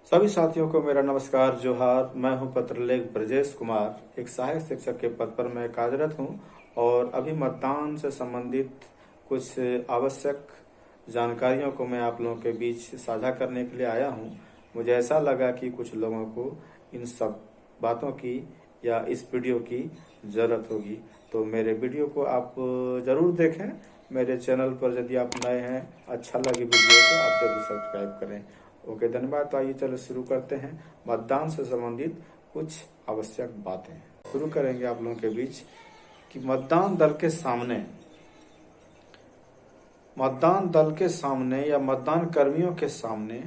सभी साथियों को मेरा नमस्कार जोहार। मैं हूं पत्रलेख ब्रजेश कुमार। एक सहायक शिक्षक के पद पर मैं कार्यरत हूं और अभी मतदान से संबंधित कुछ आवश्यक जानकारियों को मैं आप लोगों के बीच साझा करने के लिए आया हूं। मुझे ऐसा लगा कि कुछ लोगों को इन सब बातों की या इस वीडियो की ज़रूरत होगी, तो मेरे वीडियो को आप ज़रूर देखें। मेरे चैनल पर यदि आप नए हैं, अच्छा लगे वीडियो तो आप जरूर सब्सक्राइब करें। ओके, धन्यवाद। तो आइए चलो शुरू करते हैं मतदान से संबंधित कुछ आवश्यक बातें। शुरू करेंगे आप लोगों के बीच कि मतदान दल के सामने या मतदान कर्मियों के सामने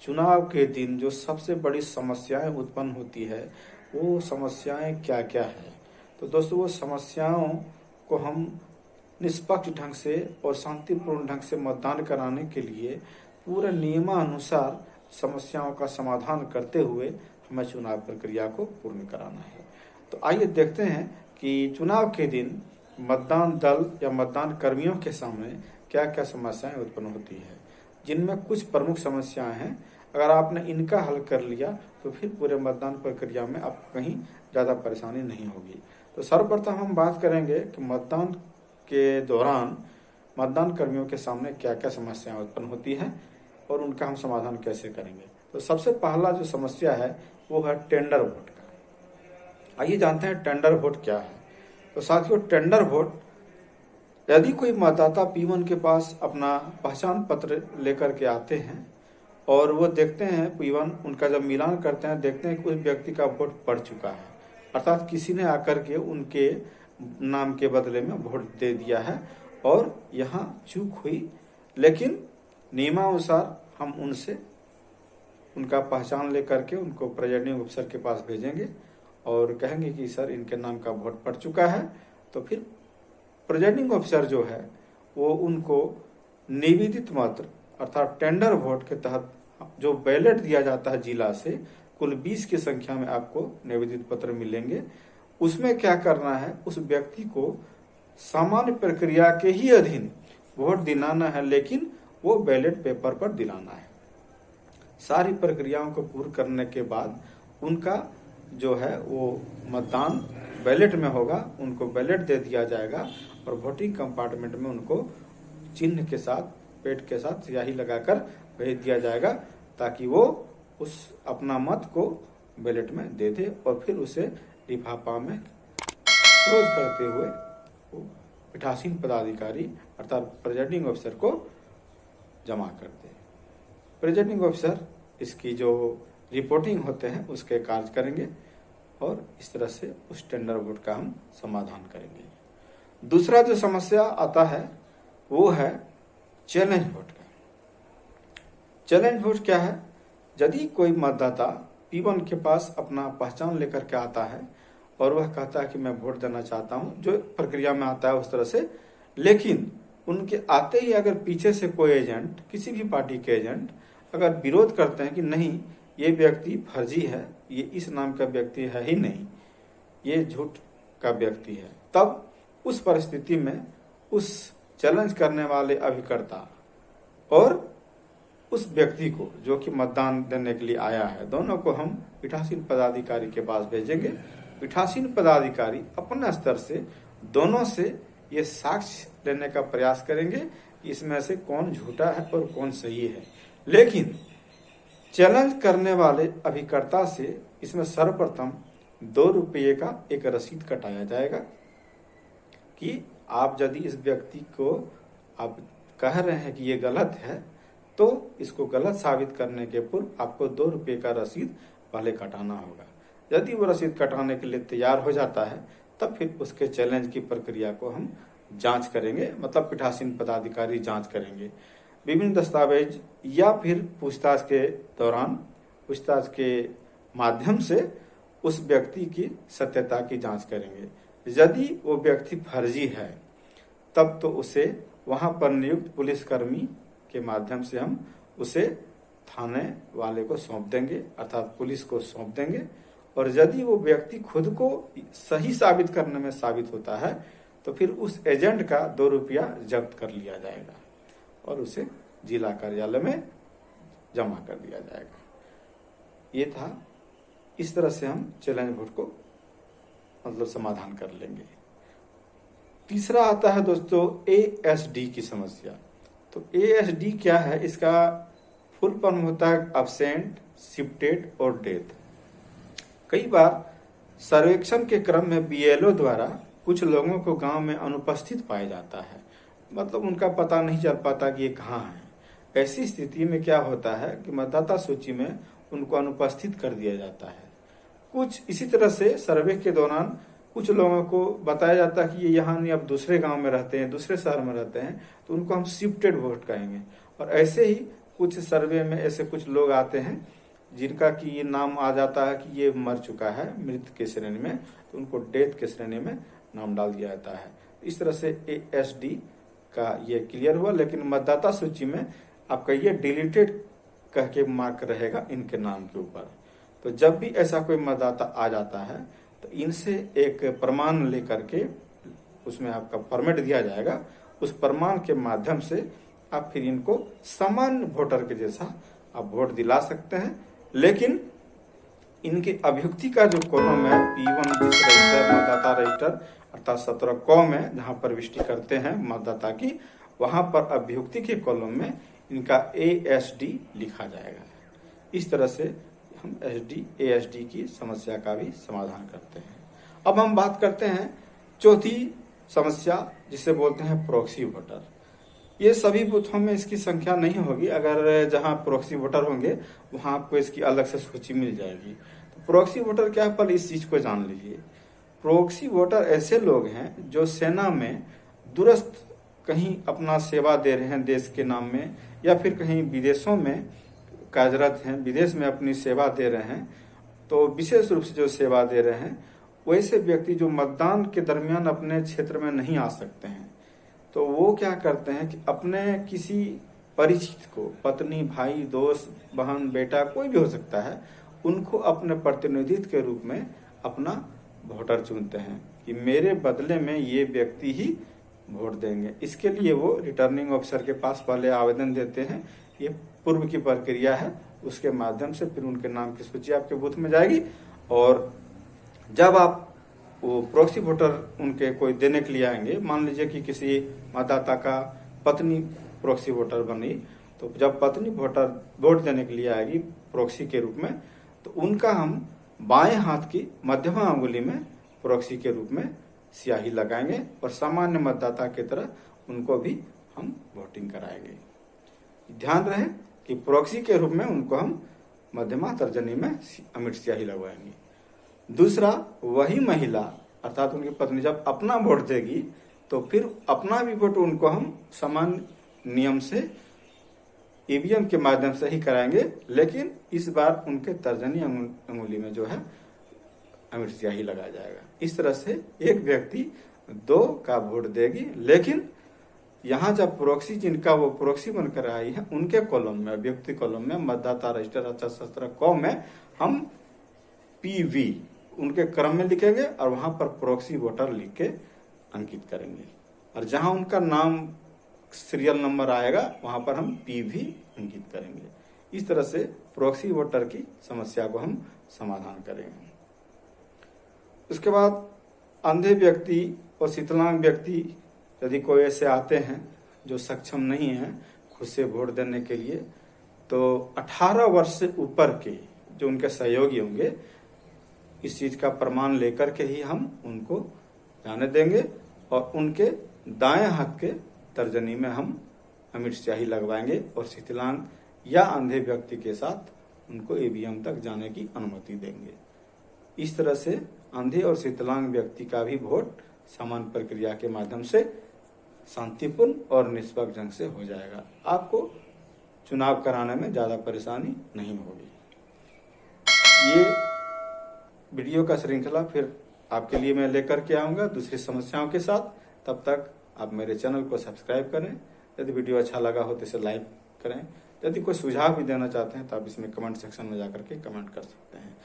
चुनाव के दिन जो सबसे बड़ी समस्याएं उत्पन्न होती है वो समस्याएं क्या क्या है। तो दोस्तों, वो समस्याओं को हम निष्पक्ष ढंग से और शांतिपूर्ण ढंग से मतदान कराने के लिए पूरे नियमानुसार समस्याओं का समाधान करते हुए हमें चुनाव प्रक्रिया को पूर्ण कराना है। तो आइए देखते हैं कि चुनाव के दिन मतदान दल या मतदान कर्मियों के सामने क्या क्या समस्याएं उत्पन्न होती है, जिनमें कुछ प्रमुख समस्याएं हैं। अगर आपने इनका हल कर लिया तो फिर पूरे मतदान प्रक्रिया में आपको कहीं ज़्यादा परेशानी नहीं होगी। तो सर्वप्रथम हम बात करेंगे कि मतदान के दौरान मतदान कर्मियों के सामने क्या क्या समस्याएं उत्पन्न होती हैं और उनका हम समाधान कैसे करेंगे। तो सबसे पहला जो समस्या है वो है टेंडर वोट का। आइए जानते हैं टेंडर वोट क्या है। तो साथियों, टेंडर वोट, यदि कोई मतदाता P1 के पास अपना पहचान पत्र लेकर के आते हैं और वो देखते हैं P1, उनका जब मिलान करते हैं देखते हैं कि उस व्यक्ति का वोट पड़ चुका है, अर्थात किसी ने आकर के उनके नाम के बदले में वोट दे दिया है और यहाँ चूक हुई, लेकिन नियमानुसार हम उनसे उनका पहचान लेकर के उनको प्रिजाइडिंग ऑफिसर के पास भेजेंगे और कहेंगे कि सर इनके नाम का वोट पड़ चुका है। तो फिर प्रिजाइडिंग ऑफिसर जो है वो उनको निवेदित मात्र अर्थात टेंडर वोट के तहत जो बैलेट दिया जाता है जिला से, कुल 20 की संख्या में आपको निवेदित पत्र मिलेंगे। उसमें क्या करना है, उस व्यक्ति को सामान्य प्रक्रिया के ही अधीन वोट दिलाना है, लेकिन वो बैलेट पेपर पर दिलाना है। सारी प्रक्रियाओं को पूर्ण करने के बाद उनका जो है वो मतदान बैलेट में होगा, उनको बैलेट दे दिया जाएगा और वोटिंग कंपार्टमेंट में उनको चिन्ह के साथ, पेट के साथ स्याही लगाकर भेज दिया जाएगा, ताकि वो उस अपना मत को बैलेट में दे दे और फिर उसे लिफाफा में क्लोज करते हुए वो पीठासीन पदाधिकारी अर्थात प्रिजाइडिंग ऑफिसर को जमा कर दे। प्रिजाइडिंग ऑफिसर इसकी जो रिपोर्टिंग होते हैं उसके कार्य करेंगे और इस तरह से उस टेंडर वोट का हम समाधान करेंगे। दूसरा जो समस्या आता है वो है चैलेंज वोट का। चैलेंज वोट क्या है? यदि कोई मतदाता P1 के पास अपना पहचान लेकर के आता है और वह कहता है कि मैं वोट देना चाहता हूं, जो प्रक्रिया में आता है उस तरह से, लेकिन उनके आते ही अगर पीछे से कोई एजेंट, किसी भी पार्टी के एजेंट अगर विरोध करते हैं कि नहीं ये व्यक्ति फर्जी है, ये इस नाम का व्यक्ति है ही नहीं, ये झूठ का व्यक्ति है, तब उस परिस्थिति में उस चैलेंज करने वाले अभिकर्ता और उस व्यक्ति को जो कि मतदान देने के लिए आया है, दोनों को हम पीठासीन पदाधिकारी के पास भेजेंगे। पीठासीन पदाधिकारी अपने स्तर से दोनों से ये साक्ष्य लेने का प्रयास करेंगे कि इसमें से कौन झूठा है और कौन सही है। लेकिन चैलेंज करने वाले अभिकर्ता से इसमें सर्वप्रथम 2 रुपये का एक रसीद कटाया जाएगा कि आप यदि इस व्यक्ति को आप कह रहे हैं कि ये गलत है, तो इसको गलत साबित करने के पूर्व आपको 2 रुपये का रसीद पहले कटाना होगा। यदि वो रसीद कटाने के लिए तैयार हो जाता है तब फिर उसके चैलेंज की प्रक्रिया को हम जांच करेंगे, मतलब पीठासीन पदाधिकारी जांच करेंगे। विभिन्न दस्तावेज या फिर पूछताछ के दौरान पूछताछ के माध्यम से उस व्यक्ति की सत्यता की जांच करेंगे। यदि वो व्यक्ति फर्जी है तब तो उसे वहां पर नियुक्त पुलिसकर्मी के माध्यम से हम उसे थाने वाले को सौंप देंगे, अर्थात पुलिस को सौंप देंगे। और यदि वो व्यक्ति खुद को सही साबित करने में साबित होता है तो फिर उस एजेंट का 2 रुपया जब्त कर लिया जाएगा और उसे जिला कार्यालय में जमा कर दिया जाएगा। ये था। इस तरह से हम चैलेंज वोट को मतलब समाधान कर लेंगे। तीसरा आता है दोस्तों ASD की समस्या। तो ASD क्या है? इसका फुल फॉर्म होता है अब्सेंट, शिफ्टेड और डेथ। कई बार सर्वेक्षण के क्रम में BLO द्वारा कुछ लोगों को गांव में अनुपस्थित पाया जाता है, मतलब उनका पता नहीं चल पाता कि ये कहाँ है। ऐसी स्थिति में क्या होता है कि मतदाता सूची में उनको अनुपस्थित कर दिया जाता है। कुछ इसी तरह से सर्वे के दौरान कुछ लोगों को बताया जाता है कि ये यहाँ नहीं, अब दूसरे गांव में रहते हैं, दूसरे शहर में रहते हैं, तो उनको हम शिफ्टेड वोट कहेंगे। और ऐसे ही कुछ सर्वे में ऐसे कुछ लोग आते हैं जिनका कि ये नाम आ जाता है कि ये मर चुका है, मृत के श्रेणी में, तो उनको डेथ के श्रेणी में नाम डाल दिया जाता है। इस तरह से ASD का ये क्लियर हुआ। लेकिन मतदाता सूची में आपका ये डिलीटेड कह के मार्क रहेगा इनके नाम के ऊपर। तो जब भी ऐसा कोई मतदाता आ जाता है तो इनसे एक प्रमाण लेकर के उसमें आपका फॉर्मेट दिया जाएगा। उस प्रमाण के माध्यम से आप फिर इनको सामान्य वोटर के जैसा आप वोट दिला सकते हैं। लेकिन इनकी अभियुक्ति का जो कॉलम है P1 रजिस्टर, मतदाता रजिस्टर अर्थात 17 कॉम है, जहां प्रविष्टि करते हैं मतदाता की, वहां पर अभियुक्ति के कॉलम में इनका ASD लिखा जाएगा। इस तरह से हम ASD की समस्या का भी समाधान करते हैं। अब हम बात करते हैं चौथी समस्या, जिसे बोलते हैं प्रॉक्सी वोटर। ये सभी बूथों में इसकी संख्या नहीं होगी। अगर जहां प्रॉक्सी वोटर होंगे वहां आपको इसकी अलग से सूची मिल जाएगी। तो प्रॉक्सी वोटर क्या है, पहले इस चीज को जान लीजिए। प्रॉक्सी वोटर ऐसे लोग हैं जो सेना में दूरस्थ कहीं अपना सेवा दे रहे हैं देश के नाम में, या फिर कहीं विदेशों में कार्यरत हैं, विदेश में अपनी सेवा दे रहे हैं, तो विशेष रूप से जो सेवा दे रहे हैं वैसे व्यक्ति जो मतदान के दरमियान अपने क्षेत्र में नहीं आ सकते हैं, तो वो क्या करते हैं कि अपने किसी परिचित को, पत्नी, भाई, दोस्त, बहन, बेटा, कोई भी हो सकता है, उनको अपने प्रतिनिधित्व के रूप में अपना वोटर चुनते हैं कि मेरे बदले में ये व्यक्ति ही वोट देंगे। इसके लिए वो रिटर्निंग ऑफिसर के पास पहले आवेदन देते हैं। ये पूर्व की प्रक्रिया है। उसके माध्यम से फिर उनके नाम की सूची आपके बूथ में जाएगी, और जब आप वो प्रॉक्सी वोटर उनके कोई देने के लिए आएंगे, मान लीजिए कि किसी मतदाता का पत्नी प्रॉक्सी वोटर बनी, तो जब पत्नी वोटर वोट देने के लिए आएगी प्रॉक्सी के रूप में, तो उनका हम बाएं हाथ की मध्यमा अंगुली में प्रॉक्सी के रूप में स्याही लगाएंगे और सामान्य मतदाता की तरह उनको भी हम वोटिंग कराएंगे। ध्यान रहे कि प्रॉक्सी के रूप में उनको हम मध्यमा तर्जनी में अमिट स्याही लगवाएंगे। दूसरा, वही महिला अर्थात उनकी पत्नी जब अपना वोट देगी तो फिर अपना भी वोट उनको हम समान नियम से EVM के माध्यम से ही कराएंगे, लेकिन इस बार उनके तर्जनी अंगुली में जो है अमिट स्याही लगाया जाएगा। इस तरह से एक व्यक्ति 2 का वोट देगी, लेकिन यहाँ जब प्रॉक्सी जिनका वो प्रॉक्सी बनकर आई है उनके कॉलम में, अभियुक्ति कॉलम में, मतदाता रजिस्टर 17 कॉम में हम PV उनके क्रम में लिखेंगे और वहां पर प्रॉक्सी वोटर लिख के अंकित करेंगे, और जहां उनका नाम सीरियल नंबर आएगा वहां पर हम PV अंकित करेंगे। इस तरह से प्रॉक्सी वोटर की समस्या को हम समाधान करेंगे। उसके बाद अंधे व्यक्ति और विकलांग व्यक्ति यदि कोई ऐसे आते हैं जो सक्षम नहीं है खुद से वोट देने के लिए, तो 18 वर्ष से ऊपर के जो उनके सहयोगी होंगे इस चीज का प्रमाण लेकर के ही हम उनको जाने देंगे, और उनके दाएं हाथ के तर्जनी में हम अमिट स्याही लगवाएंगे और विकलांग या अंधे व्यक्ति के साथ उनको EVM तक जाने की अनुमति देंगे। इस तरह से अंधे और विकलांग व्यक्ति का भी वोट समान प्रक्रिया के माध्यम से शांतिपूर्ण और निष्पक्ष ढंग से हो जाएगा। आपको चुनाव कराने में ज्यादा परेशानी नहीं होगी। ये वीडियो का श्रृंखला फिर आपके लिए मैं लेकर के आऊंगा दूसरी समस्याओं के साथ। तब तक आप मेरे चैनल को सब्सक्राइब करें। यदि वीडियो अच्छा लगा हो तो इसे लाइक करें। यदि कोई सुझाव भी देना चाहते हैं तो आप इसमें कमेंट सेक्शन में जाकर के कमेंट कर सकते हैं।